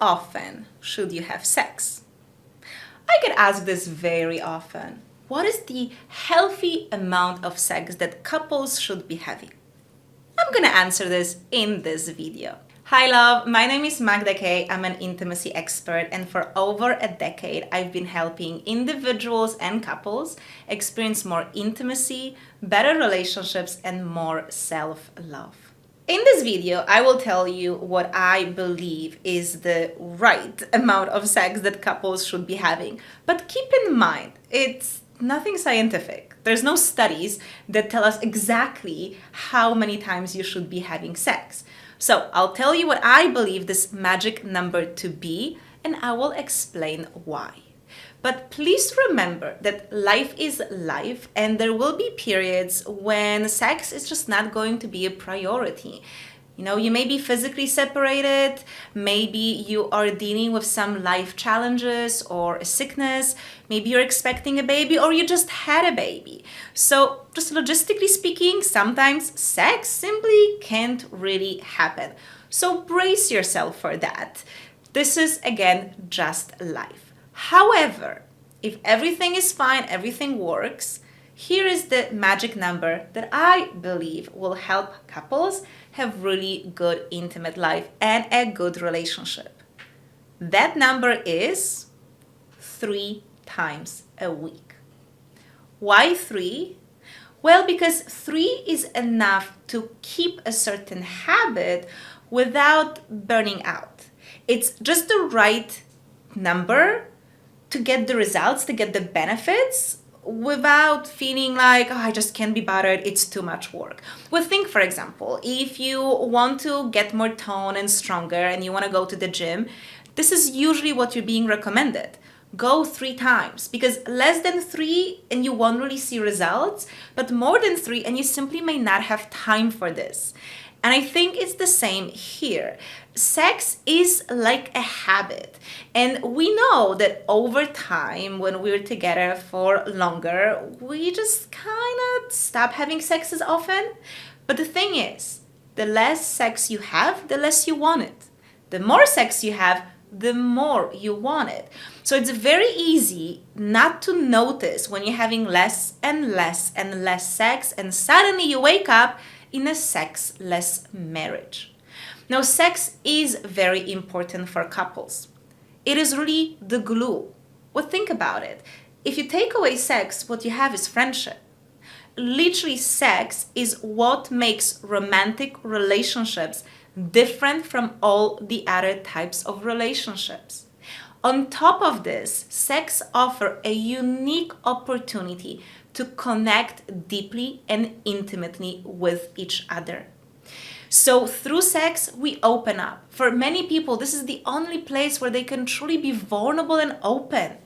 often should you have sex? I get asked this very often. What is the healthy amount of sex that couples should be having? I'm gonna answer this in this video. Hi love, my name is Magda Kay. I'm an intimacy expert, and for over a decade I've been helping individuals and couples experience more intimacy, better relationships, and more self-love. In this video, I will tell you what I believe is the right amount of sex that couples should be having. But keep in mind, it's nothing scientific. There's no studies that tell us exactly how many times you should be having sex. So I'll tell you what I believe this magic number to be, and I will explain why. But please remember that life is life, and there will be periods when sex is just not going to be a priority. You may be physically separated, maybe you are dealing with some life challenges or a sickness, maybe you're expecting a baby or you just had a baby. So just logistically speaking, sometimes sex simply can't really happen. So brace yourself for that. This is, again, just life. However, if everything is fine, everything works, here is the magic number that I believe will help couples have really good intimate life and a good relationship. That number is 3 times a week. Why 3? Well, because 3 is enough to keep a certain habit without burning out. It's just the right number to get the results, to get the benefits, without feeling like, I just can't be bothered, it's too much work. Well, think, for example, if you want to get more tone and stronger and you want to go to the gym, this is usually what you're being recommended. Go 3 times, because less than 3 and you won't really see results, but more than 3 and you simply may not have time for this. And I think it's the same here. Sex is like a habit. And we know that over time, when we're together for longer, we just kind of stop having sex as often. But the thing is, the less sex you have, the less you want it. The more sex you have, the more you want it. So it's very easy not to notice when you're having less and less and less sex, and suddenly you wake up in a sexless marriage. Now, sex is very important for couples. It is really the glue. Well, think about it. If you take away sex, what you have is friendship. Literally, sex is what makes romantic relationships different from all the other types of relationships. On top of this, sex offers a unique opportunity to connect deeply and intimately with each other. So through sex, we open up. For many people, this is the only place where they can truly be vulnerable and open.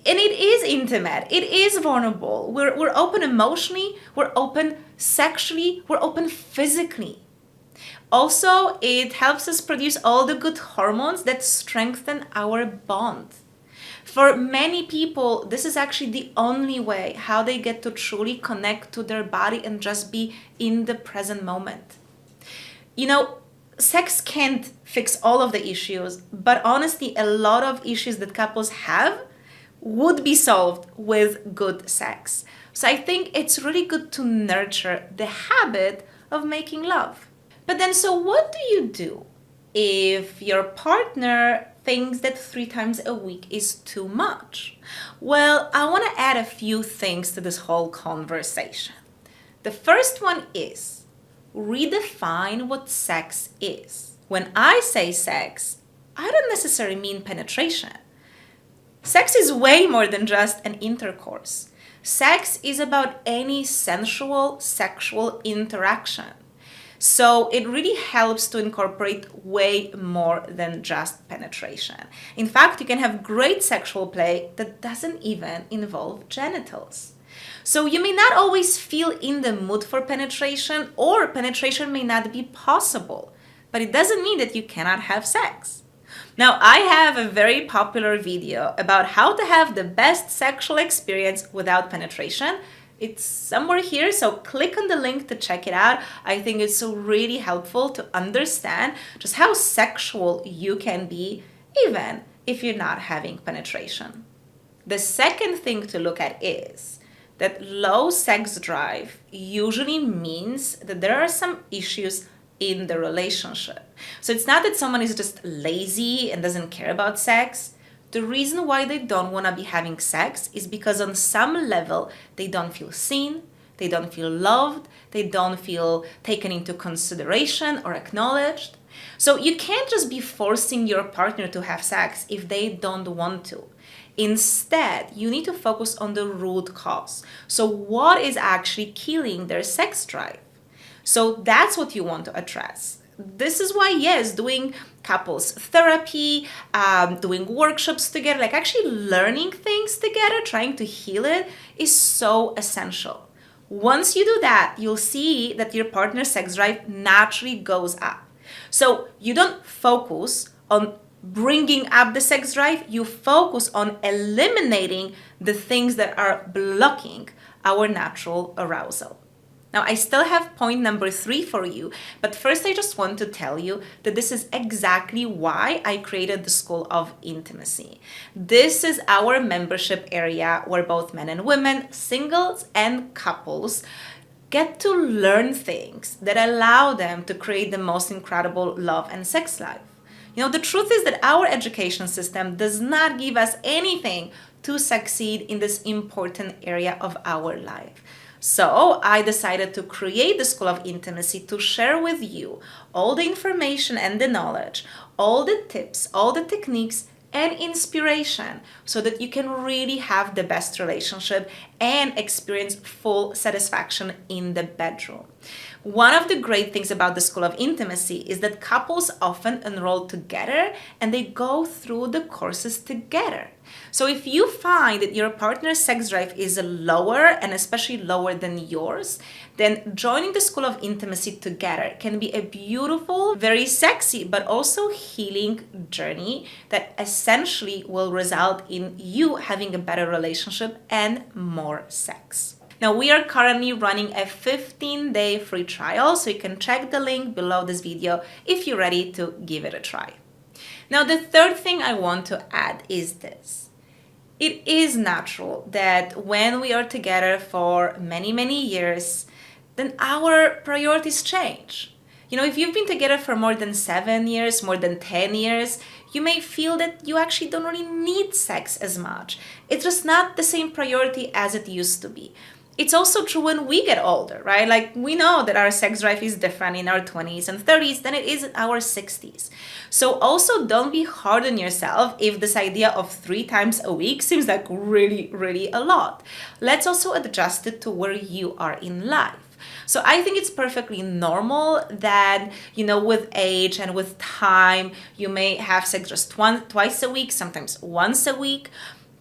And it is intimate, it is vulnerable. We're open emotionally, we're open sexually, we're open physically. Also, it helps us produce all the good hormones that strengthen our bond. For many people, this is actually the only way how they get to truly connect to their body and just be in the present moment. Sex can't fix all of the issues, but honestly, a lot of issues that couples have would be solved with good sex. So I think it's really good to nurture the habit of making love. But then, so what do you do if your partner thinks that 3 times a week is too much? Well, I want to add a few things to this whole conversation. The first one is redefine what sex is. When I say sex, I don't necessarily mean penetration. Sex is way more than just an intercourse. Sex is about any sensual, sexual interaction. So it really helps to incorporate way more than just penetration. In fact, you can have great sexual play that doesn't even involve genitals. So you may not always feel in the mood for penetration, or penetration may not be possible, but it doesn't mean that you cannot have sex. Now, I have a very popular video about how to have the best sexual experience without penetration. It's somewhere here, so click on the link to check it out. I think it's so really helpful to understand just how sexual you can be even if you're not having penetration. The second thing to look at is that low sex drive usually means that there are some issues in the relationship. So it's not that someone is just lazy and doesn't care about sex. The reason why they don't want to be having sex is because on some level they don't feel seen, they don't feel loved, they don't feel taken into consideration or acknowledged. So you can't just be forcing your partner to have sex if they don't want to. Instead, you need to focus on the root cause. So what is actually killing their sex drive? So that's what you want to address. This is why, yes, doing couples therapy, doing workshops together, like actually learning things together, trying to heal it is so essential. Once you do that, you'll see that your partner's sex drive naturally goes up. So you don't focus on bringing up the sex drive, you focus on eliminating the things that are blocking our natural arousal. Now, I still have point number 3 for you, but first I just want to tell you that this is exactly why I created the School of Intimacy. This is our membership area where both men and women, singles and couples, get to learn things that allow them to create the most incredible love and sex life. The truth is that our education system does not give us anything to succeed in this important area of our life. So I decided to create the School of Intimacy to share with you all the information and the knowledge, all the tips, all the techniques, and inspiration so that you can really have the best relationship and experience full satisfaction in the bedroom. One of the great things about the School of Intimacy is that couples often enroll together and they go through the courses together. So if you find that your partner's sex drive is lower and especially lower than yours, then joining the School of Intimacy together can be a beautiful, very sexy, but also healing journey that essentially will result in you having a better relationship and more sex. Now, we are currently running a 15-day free trial, so you can check the link below this video if you're ready to give it a try. Now, the third thing I want to add is this. It is natural that when we are together for many, many years, then our priorities change. If you've been together for more than 7 years, more than 10 years, you may feel that you actually don't really need sex as much. It's just not the same priority as it used to be. It's also true when we get older, right? Like we know that our sex drive is different in our 20s and 30s than it is in our 60s. So also don't be hard on yourself if this idea of 3 times a week seems like really, really a lot. Let's also adjust it to where you are in life. So I think it's perfectly normal that, with age and with time, you may have sex just twice a week, sometimes once a week.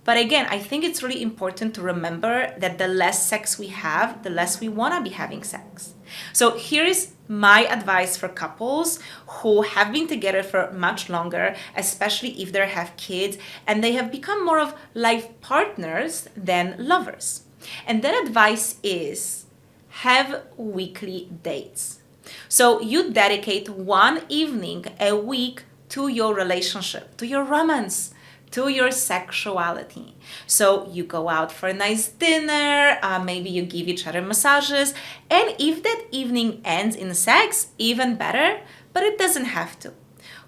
But again, I think it's really important to remember that the less sex we have, the less we want to be having sex. So here is my advice for couples who have been together for much longer, especially if they have kids and they have become more of life partners than lovers. And that advice is have weekly dates. So you dedicate one evening a week to your relationship, to your romance, to your sexuality. So you go out for a nice dinner, maybe you give each other massages, and if that evening ends in sex, even better, but it doesn't have to.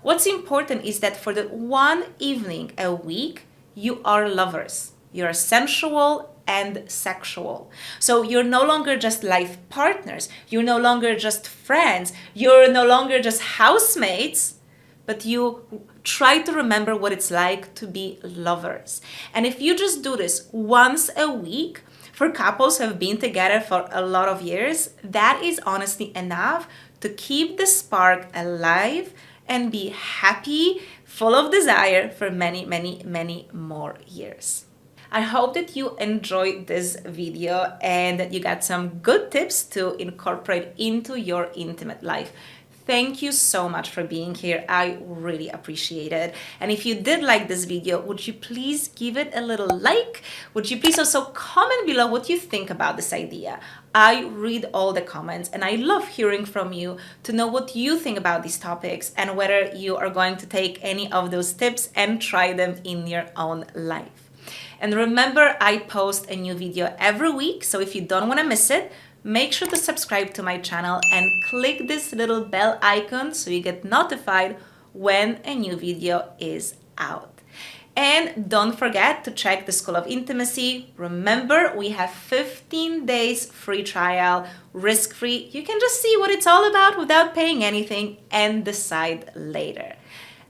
What's important is that for the one evening a week, you are lovers. You're sensual and sexual. So you're no longer just life partners, you're no longer just friends, you're no longer just housemates, but you try to remember what it's like to be lovers. And if you just do this once a week, for couples who have been together for a lot of years, that is honestly enough to keep the spark alive and be happy, full of desire for many, many, many more years. I hope that you enjoyed this video and that you got some good tips to incorporate into your intimate life. Thank you so much for being here. I really appreciate it. And if you did like this video, would you please give it a little like? Would you please also comment below what you think about this idea? I read all the comments and I love hearing from you to know what you think about these topics and whether you are going to take any of those tips and try them in your own life. And remember, I post a new video every week, so if you don't want to miss it, make sure to subscribe to my channel and click this little bell icon so you get notified when a new video is out. And don't forget to check the School of Intimacy. Remember, we have 15 days free trial, risk-free. You can just see what it's all about without paying anything and decide later.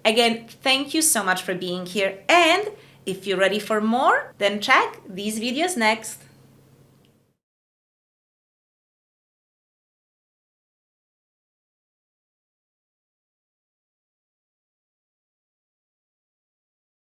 Again, thank you so much for being here. And if you're ready for more, then check these videos next.